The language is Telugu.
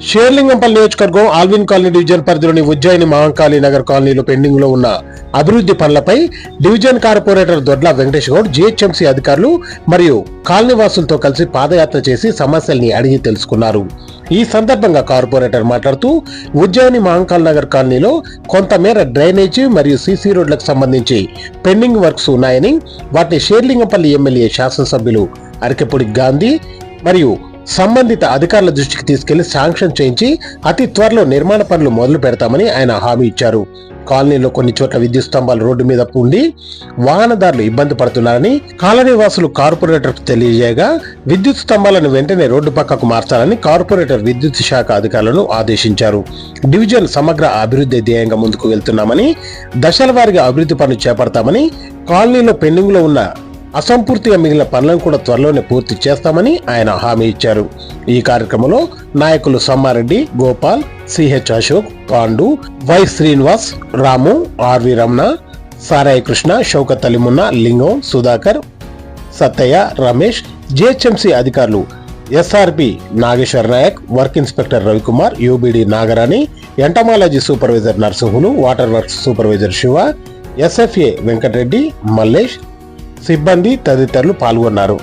షేర్లింగంపల్లి నియోజకవర్గం ఆల్విన్ కాలనీ డివిజన్ పరిధిలోని ఉజ్జయిని మహంకాళీ నగర్ కాలనీలో పెండింగ్ లో ఉన్న అభివృద్ధి పనులపై డివిజన్ కార్పొరేటర్ దొడ్ల వెంకటేష్ గౌడ్, జీహెచ్ఎంసీ అధికారులు మరియు కాలనీవాసులతో కలిసి పాదయాత్ర చేసి సమస్యల్ని అడిగి తెలుసుకున్నారు. ఈ సందర్భంగా కార్పొరేటర్ మాట్లాడుతూ ఉజ్జయిని మహంకాళీ నగర్ కాలనీలో కొంతమేర డ్రైనేజీ మరియు సీసీ రోడ్లకు సంబంధించి పెండింగ్ వర్క్స్ ఉన్నాయని, వాటిని షేర్లింగంపల్లి ఎమ్మెల్యే శాసనసభ్యులు అరకెపూడి గాంధీ మరియు సంబంధిత అధికారుల దృష్టికి తీసుకెళ్లి శాంక్షన్ చేయించి అతి త్వరలో నిర్మాణ పనులు మొదలు పెడతామని ఆయన హామీ ఇచ్చారు. కాలనీలో కొన్ని చోట్ల విద్యుత్ స్తంభాలు రోడ్డు మీద ఉండి వాహనదారులు ఇబ్బంది పడుతున్నారని కాలనీ వాసులు కార్పొరేటర్కు తెలియజేయగా విద్యుత్ స్తంభాలను వెంటనే రోడ్డు పక్కకు మార్చాలని కార్పొరేటర్ విద్యుత్ శాఖ అధికారులను ఆదేశించారు. డివిజన్ సమగ్ర అభివృద్ధి ధ్యేయంగా ముందుకు వెళ్తున్నామని, దశల వారీగా అభివృద్ధి పనులు చేపడతామని, కాలనీలో పెండింగ్ లో ఉన్న అసంపూర్తిగా మిగిలిన పనులను కూడా త్వరలోనే పూర్తి చేస్తామని ఆయన హామీ ఇచ్చారు. ఈ కార్యక్రమంలో నాయకులు Sammareddy, Gopal, CH Ashok, Pandu, Y Srinivas, Ramu, RV Ramana, Sarayi Krishna, Shaukat Alimunna, Lingam, Sudhakar, Sattaiah, Ramesh, GHMC అధికారులు SRP Nageshwar Naik, work inspector Ravikumar, UBD Nagarani, entomology supervisor Narasimhulu, water works supervisor Shiva, SFA Venkatareddy, Mallesh, సిబ్బంది తదితరులు పాల్గొన్నారు.